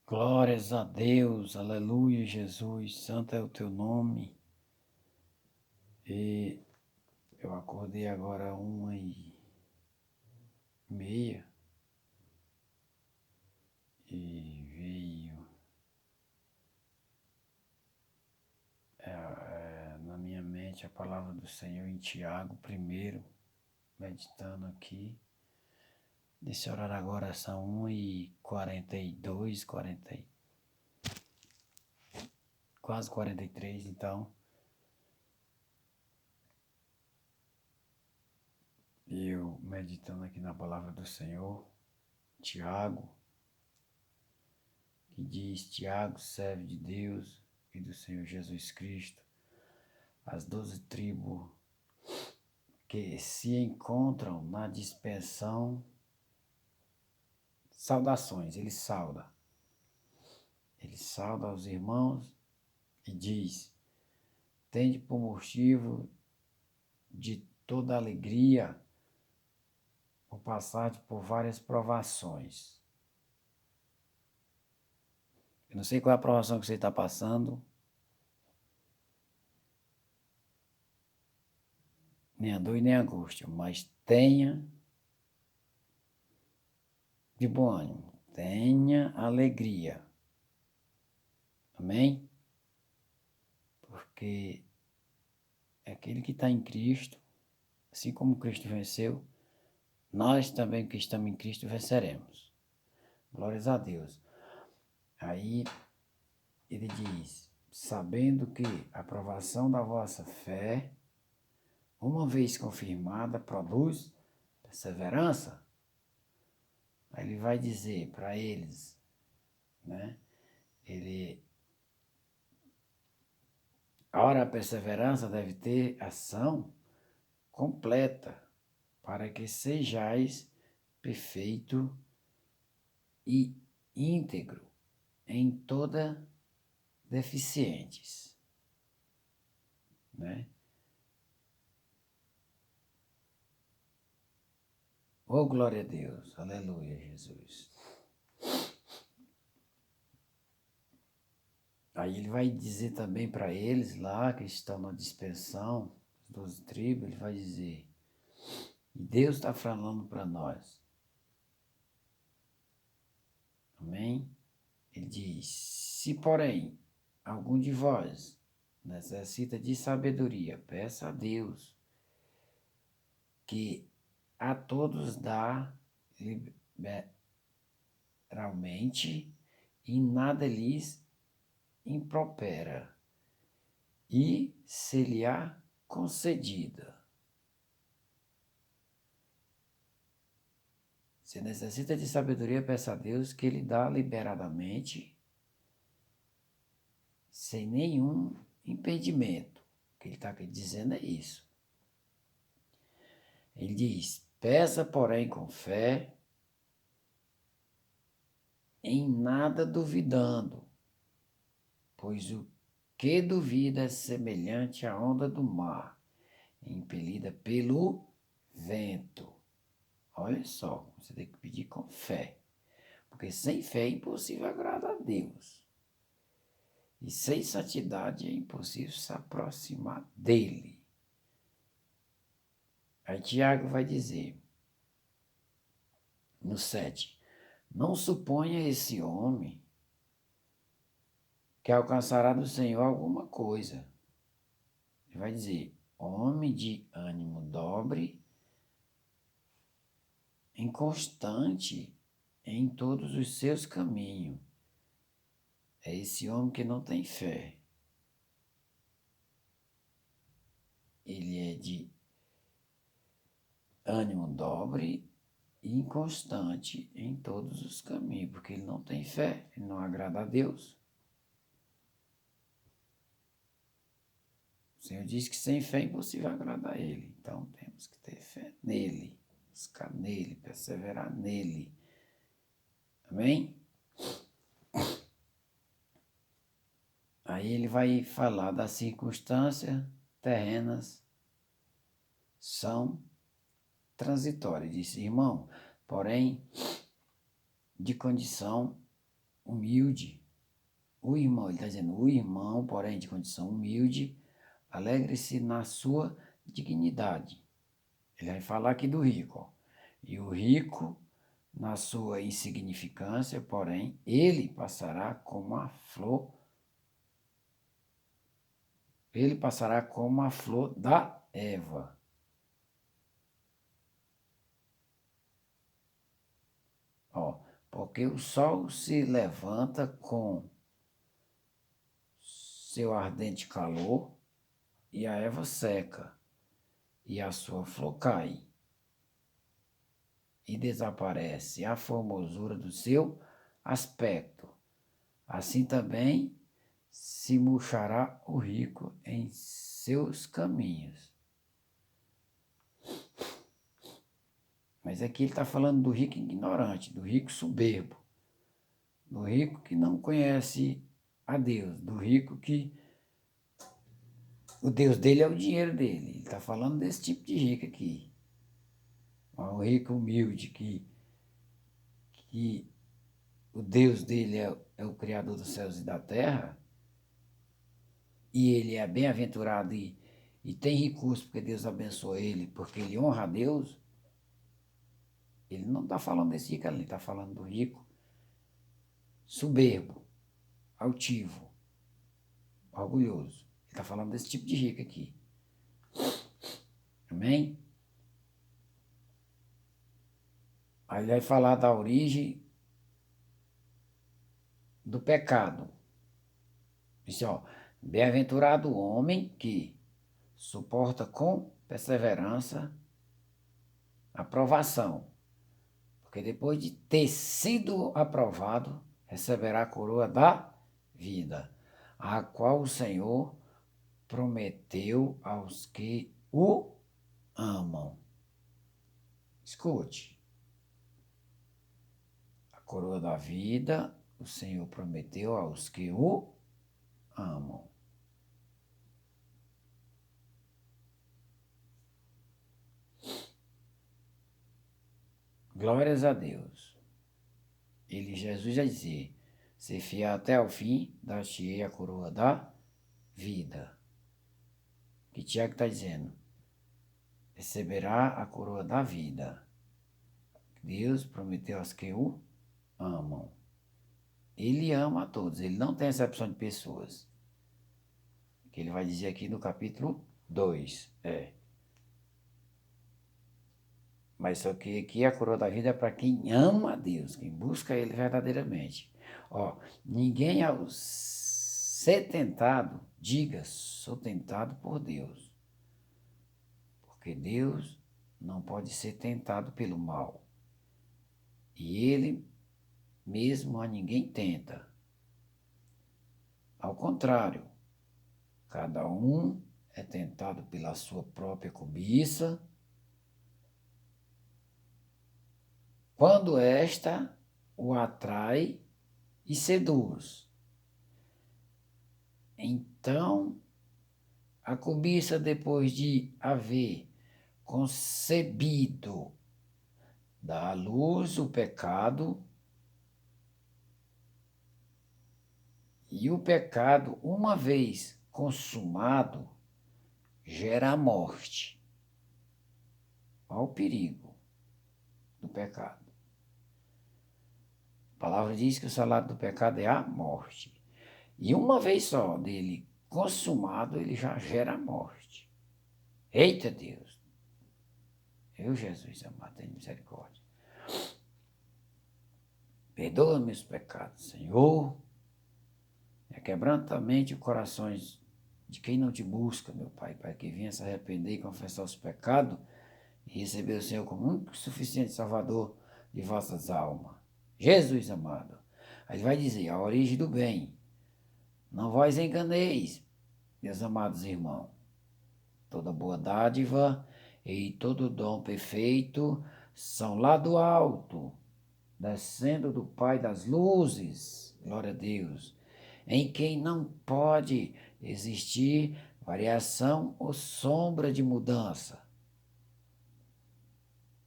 Glórias a Deus, aleluia, Jesus, santo é o teu nome. E eu acordei agora 1h30 e veio na minha mente a palavra do Senhor em Tiago primeiro, meditando aqui. Nesse horário agora são 1h42, quase 43, então. Eu meditando aqui na palavra do Senhor, Tiago, que diz: Tiago, servo de Deus e do Senhor Jesus Cristo, as 12 tribos que se encontram na dispersão, saudações, ele sauda aos irmãos e diz: tende por motivo de toda alegria o passar por várias provações. Eu não sei qual é a provação que você está passando, nem a dor e nem a angústia, mas tenha de bom ânimo, tenha alegria. Amém? Porque aquele que está em Cristo, assim como Cristo venceu, nós também que estamos em Cristo venceremos. Glórias a Deus. Aí ele diz: sabendo que a aprovação da vossa fé, uma vez confirmada, produz perseverança. Aí ele vai dizer para eles, né? Ora, a perseverança deve ter ação completa, para que sejais perfeito e íntegro, em toda deficientes, né? Oh, glória a Deus, aleluia, Jesus. Aí ele vai dizer também para eles lá que estão na dispersão, as 12 tribos, ele vai dizer, e Deus está falando para nós. Amém? Ele diz, se porém algum de vós necessita de sabedoria, peça a Deus, que a todos dá liberalmente e nada lhes impropera, e se-lhe-á concedida. Se necessita de sabedoria, peça a Deus que Ele dá liberadamente, sem nenhum impedimento. O que Ele está dizendo é isso. Ele diz, peça, porém, com fé, em nada duvidando, pois o que duvida é semelhante à onda do mar, impelida pelo vento. Olha só, você tem que pedir com fé, porque sem fé é impossível agradar a Deus. E sem santidade é impossível se aproximar dele. Aí Tiago vai dizer, no 7, não suponha esse homem que alcançará do Senhor alguma coisa. Ele vai dizer, homem de ânimo dobre, inconstante em todos os seus caminhos. É esse homem que não tem fé. Ele é de ânimo dobre e inconstante em todos os caminhos, porque ele não tem fé, ele não agrada a Deus. O Senhor diz que sem fé é impossível agradar a Ele. Então temos que ter fé nele, buscar nele, perseverar nele. Amém? Aí ele vai falar das circunstâncias terrenas são transitórias. Disse, irmão, porém, de condição humilde. O irmão, ele está dizendo, o irmão, porém, de condição humilde, alegre-se na sua dignidade. Ele vai falar aqui do rico, ó. E o rico, na sua insignificância, porém, ele passará como a flor. Ele passará como a flor da erva. Ó, porque o sol se levanta com seu ardente calor e a erva seca, e a sua flor cai, e desaparece a formosura do seu aspecto. Assim também se murchará o rico em seus caminhos. Mas aqui ele está falando do rico ignorante, do rico soberbo, do rico que não conhece a Deus, do rico que o Deus dele é o dinheiro dele. Ele está falando desse tipo de rico aqui. O rico humilde que o Deus dele é o Criador dos céus e da terra, e ele é bem-aventurado e tem recurso porque Deus abençoa ele, porque ele honra a Deus. Ele não está falando desse rico ali, ele está falando do rico soberbo, altivo, orgulhoso. Ele está falando desse tipo de rico aqui. Amém? Aí ele vai falar da origem do pecado. Diz, ó, bem-aventurado o homem que suporta com perseverança a provação, porque depois de ter sido aprovado, receberá a coroa da vida, a qual o Senhor prometeu aos que o amam. Escute. A coroa da vida, o Senhor prometeu aos que o amam. Glórias a Deus. Jesus já dizia, ser fiel até o fim, dar-te-ei a coroa da vida. Que Tiago está dizendo, receberá a coroa da vida. Deus prometeu aos que o amam. Ele ama a todos, ele não tem exceção de pessoas. Que ele vai dizer aqui no capítulo 2. Mas só que aqui a coroa da vida é para quem ama a Deus, quem busca Ele verdadeiramente. Ó, ninguém ao ser tentado, diga, sou tentado por Deus. Porque Deus não pode ser tentado pelo mal. E Ele mesmo a ninguém tenta. Ao contrário, cada um é tentado pela sua própria cobiça, quando esta o atrai e seduz. Então, a cobiça, depois de haver concebido, dá à luz o pecado, e o pecado, uma vez consumado, gera a morte. Olha o perigo do pecado. A palavra diz que o salário do pecado é a morte. E uma vez só dele consumado, ele já gera a morte. Eita Deus! Eu, Jesus amado, tenho misericórdia. Perdoa meus pecados, Senhor. Quebranta a mente e corações de quem não te busca, meu Pai, para que venha se arrepender e confessar os pecados e receber o Senhor como único e suficiente Salvador de vossas almas. Jesus amado. Aí ele vai dizer, a origem do bem. Não vós enganeis, meus amados irmãos. Toda boa dádiva e todo dom perfeito são lá do alto, descendo do Pai das luzes, glória a Deus, em quem não pode existir variação ou sombra de mudança.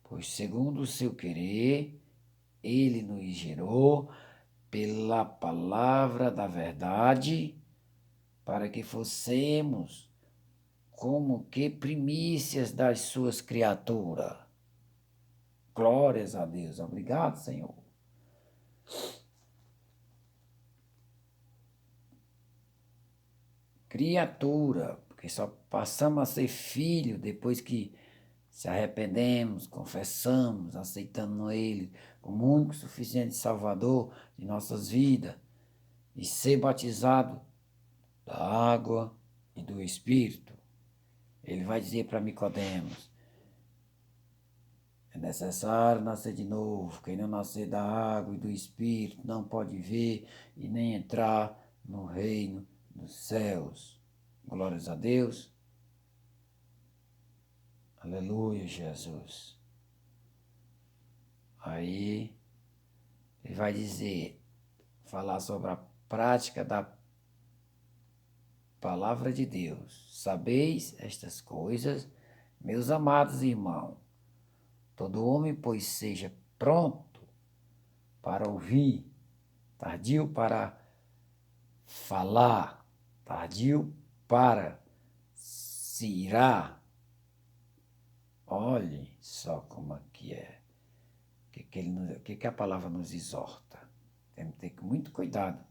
Pois segundo o seu querer, ele nos gerou pela palavra da verdade, para que fossemos como que primícias das suas criaturas. Glórias a Deus. Obrigado, Senhor. Criatura, porque só passamos a ser filho depois que se arrependemos, confessamos, aceitando Ele como único suficiente Salvador de nossas vidas e ser batizado da água e do Espírito. Ele vai dizer para Nicodemos: é necessário nascer de novo. Quem não nascer da água e do Espírito não pode ver e nem entrar no reino dos céus. Glórias a Deus. Aleluia, Jesus. Aí ele vai dizer, falar sobre a prática da palavra de Deus. Sabeis estas coisas, meus amados irmãos. Todo homem, pois, seja pronto para ouvir, tardio para falar, tardio para se irar. Olhe só como aqui é. O que a palavra nos exorta? Temos que ter muito cuidado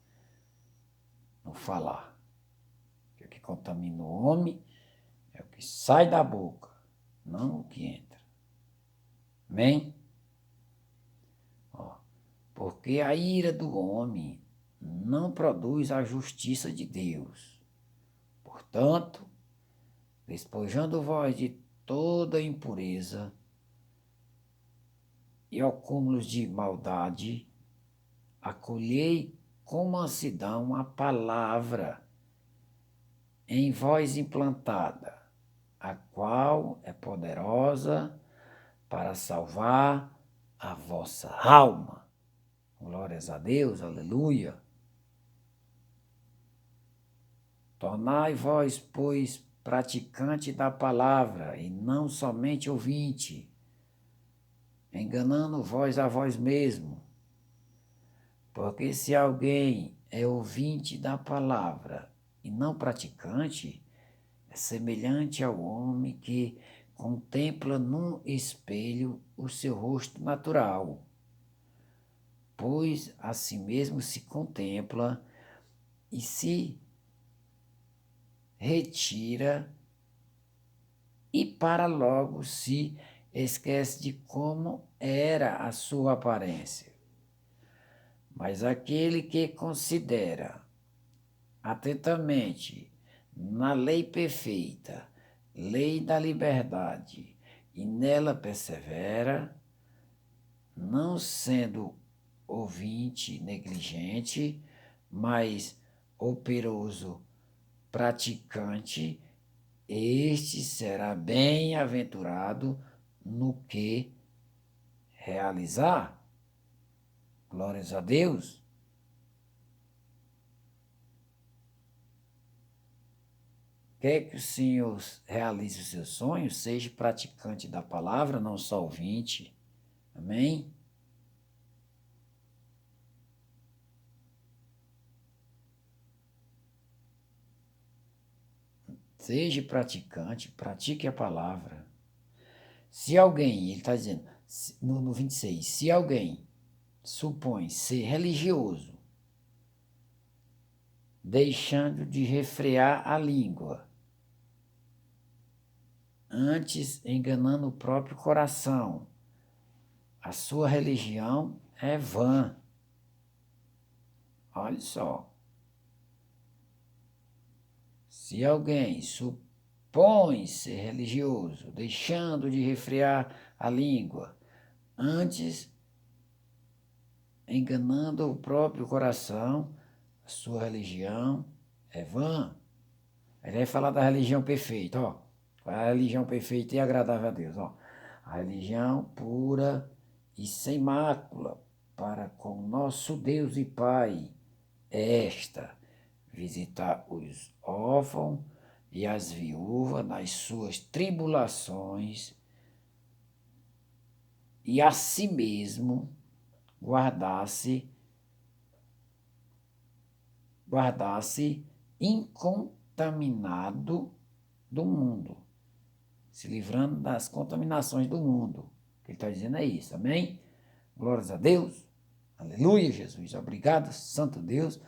no falar. Porque o que contamina o homem é o que sai da boca, não o que entra. Amém? Porque a ira do homem não produz a justiça de Deus. Portanto, despojando vós de toda impureza e acúmulos de maldade, acolhei com mansidão a palavra em vós implantada, a qual é poderosa para salvar a vossa alma. Glórias a Deus, aleluia. Tornai vós, pois, praticante da palavra, e não somente ouvinte, enganando vós a vós mesmo. Porque se alguém é ouvinte da palavra e não praticante, é semelhante ao homem que contempla num espelho o seu rosto natural, pois a si mesmo se contempla e se retira e para logo se esquece de como era a sua aparência. Mas aquele que considera atentamente na lei perfeita, lei da liberdade, e nela persevera, não sendo ouvinte negligente, mas operoso praticante, este será bem-aventurado no que realizar. Glórias a Deus. Quer que o Senhor realize os seus sonhos? Seja praticante da palavra, não só ouvinte. Amém? Seja praticante, pratique a palavra. Se alguém, ele está dizendo, no 26, se alguém supõe ser religioso, deixando de refrear a língua, antes enganando o próprio coração, a sua religião é vã. Olha só. Se alguém supõe ser religioso, deixando de refrear a língua, antes enganando o próprio coração, a sua religião é vã. Ele vai falar da religião perfeita, ó. Qual é a religião perfeita e agradável a Deus, ó? A religião pura e sem mácula para com nosso Deus e Pai é esta: visitar os órfãos e as viúvas nas suas tribulações e a si mesmo guardar-se guardar-se incontaminado do mundo, se livrando das contaminações do mundo. O que ele está dizendo é isso, amém? Glórias a Deus, aleluia, Jesus. Obrigado, Santo Deus,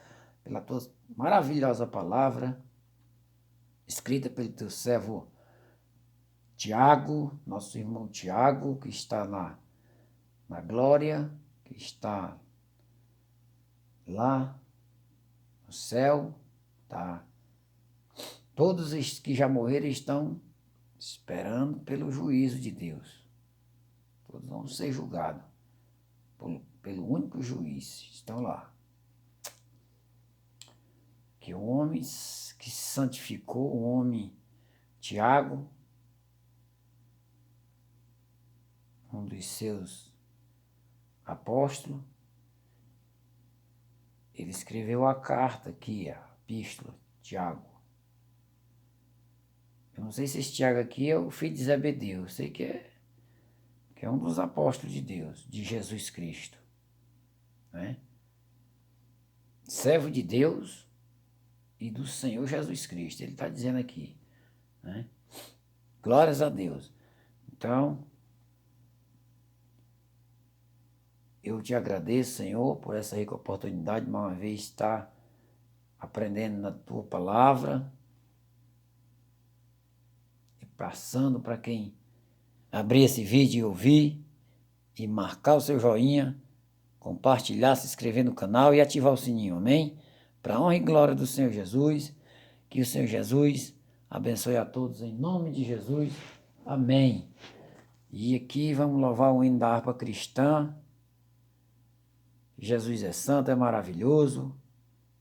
pela tua maravilhosa palavra, escrita pelo teu servo Tiago, nosso irmão Tiago, que está na glória, que está lá no céu, tá? Todos os que já morreram estão esperando pelo juízo de Deus. Todos vão ser julgados pelo único juiz. Estão lá. Que o homem que se santificou, o homem Tiago, um dos seus apóstolos, ele escreveu a carta aqui, a epístola, Tiago. Eu não sei se esse Tiago aqui é o filho de Zebedeu, eu sei que é um dos apóstolos de Deus, de Jesus Cristo, né? Servo de Deus e do Senhor Jesus Cristo, ele está dizendo aqui, né? Glórias a Deus. Então, eu te agradeço, Senhor, por essa rica oportunidade de mais uma vez estar aprendendo na tua palavra e passando para quem abrir esse vídeo e ouvir e marcar o seu joinha, compartilhar, se inscrever no canal e ativar o sininho, amém? Para a honra e glória do Senhor Jesus, que o Senhor Jesus abençoe a todos em nome de Jesus, amém. E aqui vamos louvar o hino da harpa cristã. Jesus é santo, é maravilhoso,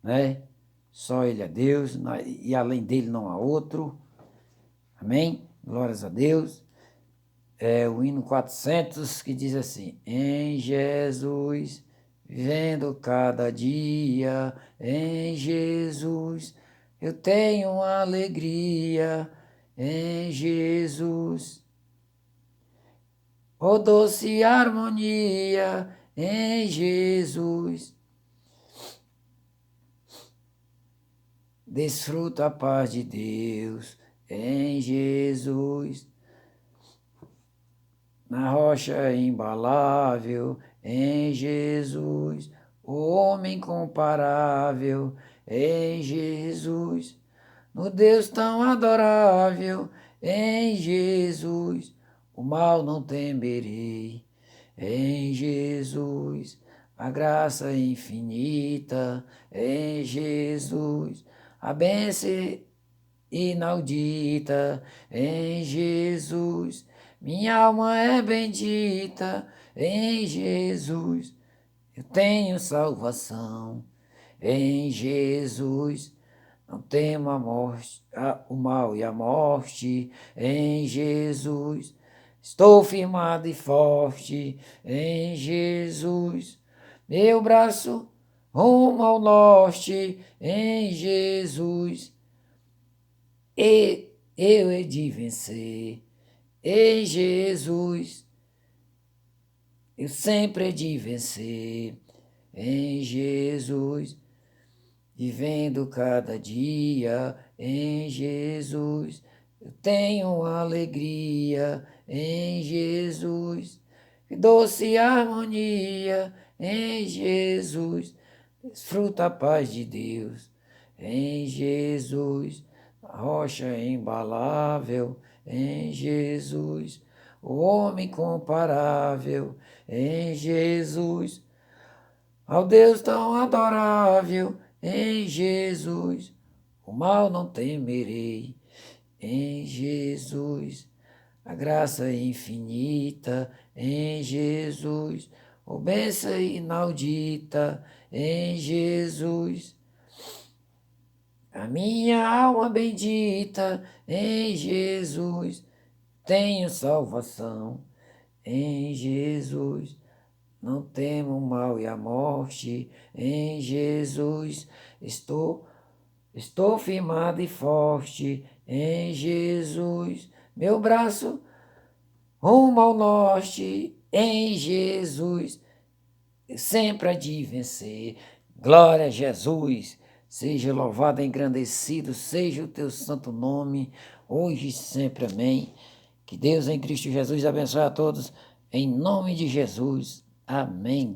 né? Só Ele é Deus e além dele não há outro, amém? Glórias a Deus. É o hino 400 que diz assim: em Jesus, vivendo cada dia, em Jesus, eu tenho uma alegria, em Jesus, oh doce harmonia, em Jesus, desfruto a paz de Deus, em Jesus, na rocha imbalável, em Jesus, o homem incomparável, em Jesus, no Deus tão adorável, em Jesus, o mal não temerei, em Jesus, a graça infinita, em Jesus, a bênção inaudita, em Jesus, minha alma é bendita, em Jesus, eu tenho salvação, em Jesus, não temo a morte, o mal e a morte, em Jesus, estou firmado e forte, em Jesus, meu braço rumo ao norte, em Jesus, e eu hei de vencer, em Jesus, eu sempre hei de vencer, em Jesus, vivendo cada dia, em Jesus, eu tenho alegria, em Jesus, que doce harmonia, em Jesus, desfruta a paz de Deus, em Jesus, a rocha imbalável, em Jesus, o homem incomparável, em Jesus, ao Deus tão adorável, em Jesus, o mal não temerei, em Jesus, a graça infinita, em Jesus, o bênção inaudita, em Jesus, a minha alma bendita, em Jesus, tenho salvação, em Jesus, não temo o mal e a morte, em Jesus, estou firmado e forte, em Jesus, meu braço rumo ao norte, em Jesus, sempre há de vencer, glória a Jesus, Seja louvado e engrandecido, seja o teu santo nome, hoje e sempre, amém. Que Deus em Cristo Jesus abençoe a todos, em nome de Jesus, amém.